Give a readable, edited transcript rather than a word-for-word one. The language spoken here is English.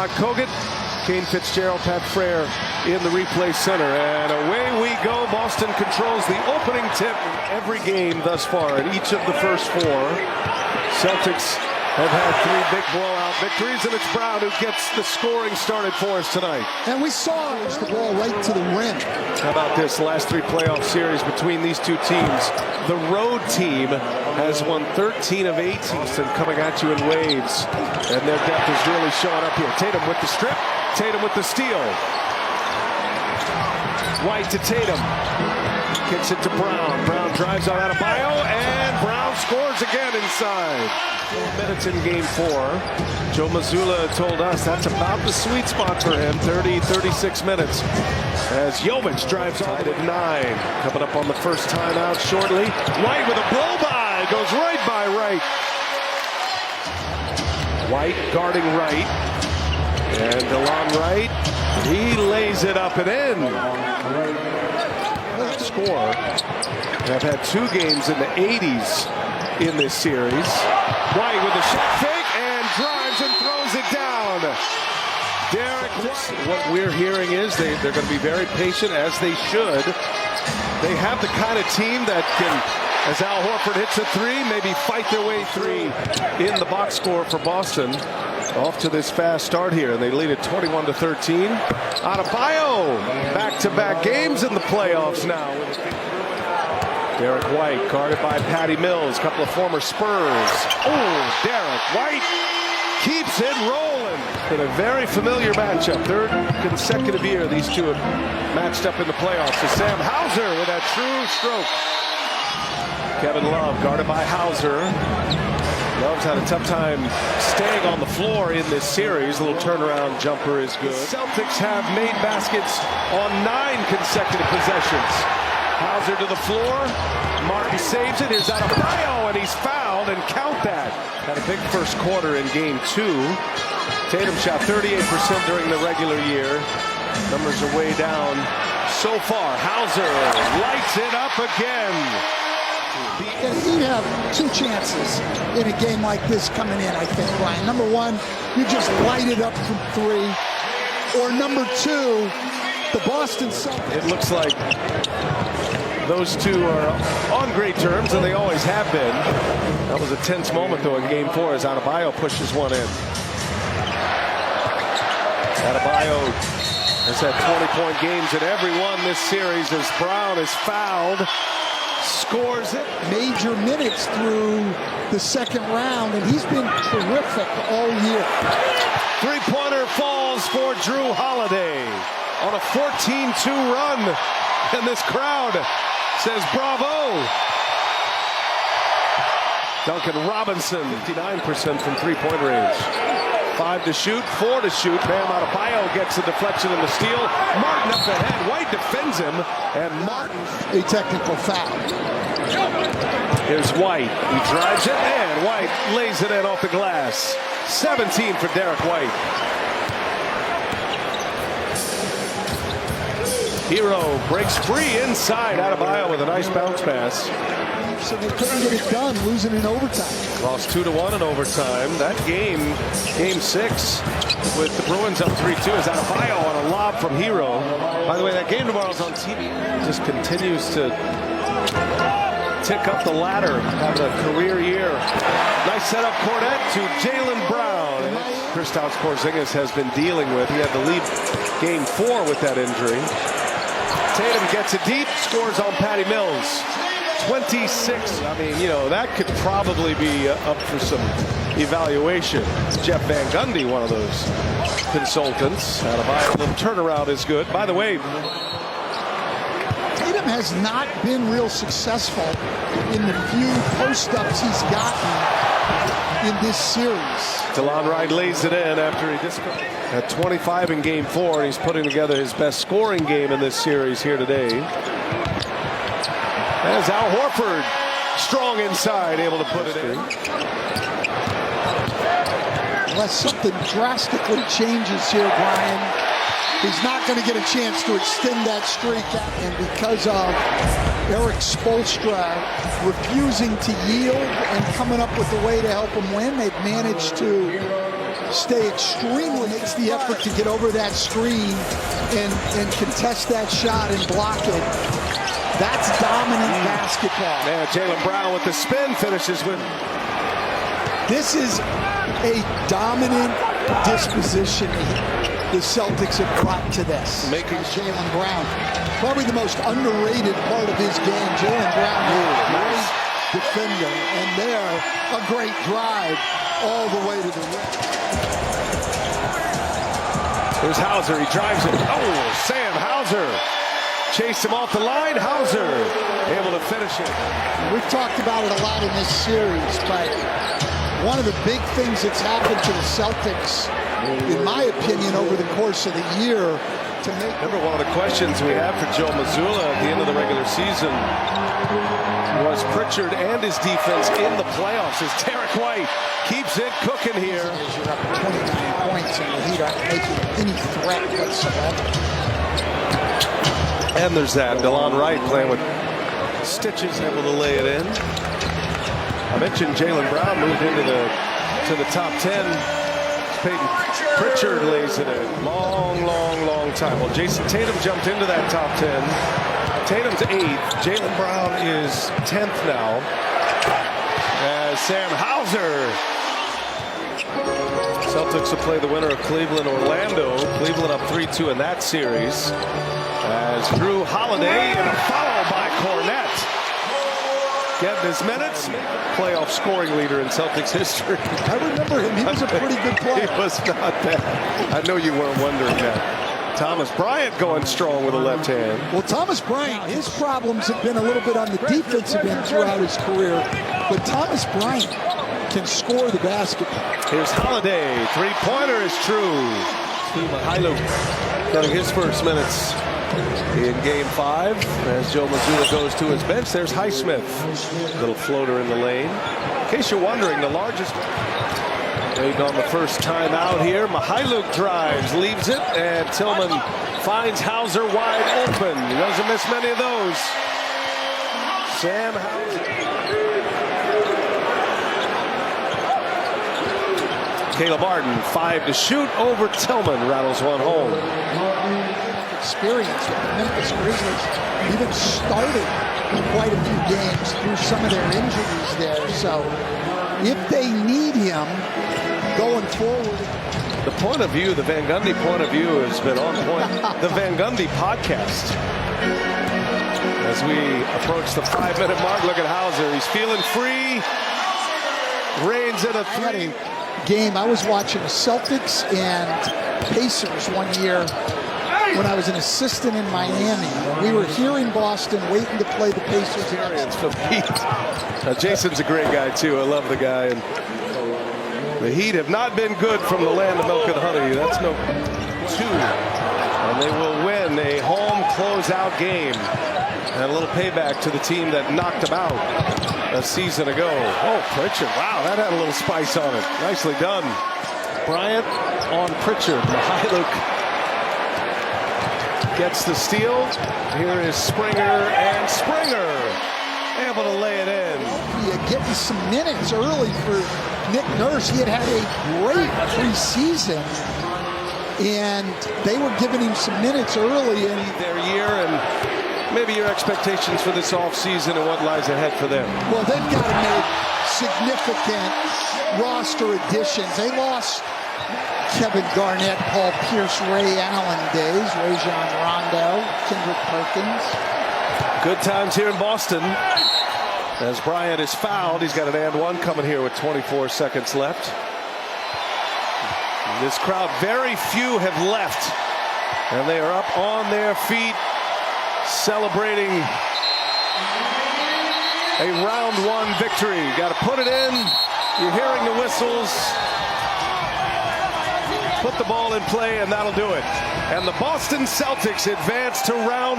Rod Kogut, Kane Fitzgerald, Pat Frere in the replay center. And away we go. Boston controls the opening tip in every game thus far in each of the first four. Celtics have had three big blowout victories, and it's Brown who gets the scoring started for us tonight. And we saw the ball right to the rim. How about this last three playoff series between these two teams? The road team has won 13 of 18, and coming at you in waves. And their depth is really showing up here. Tatum with the strip, Tatum with the steal. White to Tatum. Kicks it to Brown. Brown drives on Adebayo, and Brown scores again inside. 4 minutes in game 4. Joe Mazzulla told us that's about the sweet spot for him. 36 minutes. As Jovic drives on at 9. Coming up on the first timeout shortly. White with a blow-by. Goes right by Wright. White guarding Wright. And DeLon Wright, he lays it up and in. Score. Have had 2 games in the 80s in this series. White with a shot fake and drives and throws it down. Derek White. What we're hearing is they're going to be very patient, as they should. They have the kind of team that can, as Al Horford hits a 3, maybe fight their way through in the box score for Boston. Off to this fast start here, and they lead it 21-13. Adebayo, back-to-back games in the playoffs now. Derek White, guarded by Patty Mills, a couple of former Spurs. Oh, Derek White keeps it rolling. Been a very familiar matchup. 3rd consecutive year these two have matched up in the playoffs. To Sam Hauser with that true stroke. Kevin Love, guarded by Hauser. Love's had a tough time staying on the floor in this series. A little turnaround jumper is good. The Celtics have made baskets on 9 consecutive possessions. Hauser to the floor. Martin saves it. Here's Adebayo, and he's fouled, and count that. Had a big first quarter in game 2. Tatum shot 38% during the regular year. Numbers are way down so far. Hauser lights it up again. And he'd have 2 chances in a game like this coming in, I think, Ryan. Number 1, you just light it up from 3. Or number 2, the Boston Celtics. It looks like those two are on great terms, and they always have been. That was a tense moment, though, in game 4 as Adebayo pushes one in. Adebayo has had 20-point games in every one this series as Brown is fouled. Scores it. Major minutes through the second round, and he's been terrific all year. 3-pointer falls for Drew Holiday on a 14-2 run, and this crowd says bravo. Duncan Robinson, 59% from 3-point range. 5 to shoot, 4 to shoot. Bam Adebayo gets the deflection and the steal. Martin up the head. White defends him, and Martin. A technical foul. Here's White. He drives it, and White lays it in off the glass. 17 for Derek White. Hero breaks free inside. Adebayo with a nice bounce pass. So they couldn't get it done, losing in overtime. Lost 2-1 in overtime. That game 6, with the Bruins up 3-2, is Adebayo on a lob from Hero. By the way, that game tomorrow's on TV. Just continues to tick up the ladder, having a career year. Nice setup, Cornette to Jaylen Brown. Kristaps Porzingis has been dealing with. He had to leave game 4 with that injury. Tatum gets it deep, scores on Patty Mills. 26. I mean, you know, that could probably be up for some evaluation. Jeff Van Gundy, one of those consultants. Adebayo, the turnaround is good. By the way, Tatum has not been real successful in the few post-ups he's gotten in this series. DeLon Wright lays it in after he had 25 in game 4, and he's putting together his best scoring game in this series here today. As Al Horford, strong inside, able to put it in. Unless something drastically changes here, Brian, he's not going to get a chance to extend that streak. And because of Eric Spoelstra refusing to yield and coming up with a way to help him win, they've managed to stay extremely, makes the effort to get over that screen and contest that shot and block it. That's dominant basketball. Yeah, Jaylen Brown with the spin finishes with. This is a dominant disposition the Celtics have brought to this. Making Jaylen Brown, probably the most underrated part of his game. Jaylen Brown, great defender, and there, a great drive all the way to the rim. Here's Hauser, he drives it. Oh, Sam Hauser chased him off the line. Hauser able to finish it. We've talked about it a lot in this series, but one of the big things that's happened to the Celtics, in my opinion, over the course of the year, to make. Remember, one of the questions we had for Joe Mazzulla at the end of the regular season was Pritchard and his defense in the playoffs as Derek White keeps it cooking here. You're up 29 points and the Heat aren't making any threat whatsoever. And there's that. DeLon Wright playing with stitches, able to lay it in. I mentioned Jaylen Brown moved into the top 10. Peyton Pritchard lays it in. Long time. Well, Jason Tatum jumped into that top 10. Tatum's 8th. Jaylen Brown is 10th now. As Sam Hauser. Celtics will play the winner of Cleveland-Orlando. Cleveland up 3-2 in that series. As Drew Holiday and a foul by Cornette. Getting his minutes. Playoff scoring leader in Celtics history. I remember him. He was a pretty good player. He was not bad. I know you weren't wondering that. Thomas Bryant going strong with a left hand. Well, Thomas Bryant, his problems have been a little bit on the defensive end throughout his career. But Thomas Bryant can score the basketball. Here's Holiday. Three-pointer is true. Mihailuk getting his first minutes in game 5 as Joe Mazzulla goes to his bench. There's Highsmith, little floater in the lane. In case you're wondering, the largest waiting on the first time out here. Mihailuk drives, leaves it, and Tillman finds Hauser wide open. He doesn't miss many of those. Sam Hauser. Caleb Martin, 5 to shoot over Tillman, rattles one home. Experience with the Memphis Grizzlies, even started quite a few games through some of their injuries there. So if they need him going forward. The point of view, the Van Gundy point of view has been on point. The Van Gundy podcast. As we approach the 5-minute mark, look at Hauser. He's feeling free. Reigns in a 3. Game, I was watching Celtics and Pacers one year when I was an assistant in Miami. We were here in Boston waiting to play the Pacers. For the Heat. Jason's a great guy too. I love the guy. And the Heat have not been good from the land of milk and honey. That's no 2. And they will win a home closeout game. And a little payback to the team that knocked them out a season ago. Oh, Pritchard. Wow, that had a little spice on it. Nicely done. Bryant on Pritchard. Mihailuk gets the steal. Here is Springer, and Springer able to lay it in. Getting some minutes early for Nick Nurse. He had a great preseason, and they were giving him some minutes early in their year. And maybe your expectations for this offseason and what lies ahead for them. Well, they've got to make significant roster additions. They lost Kevin Garnett, Paul Pierce, Ray Allen days, Rajon Rondo, Kendrick Perkins. Good times here in Boston. As Bryant is fouled, he's got an and one coming here with 24 seconds left. This crowd, very few have left, and they are up on their feet celebrating a round 1 victory. Got to put it in. You're hearing the whistles. Put the ball in play, and that'll do it. And the Boston Celtics advance to round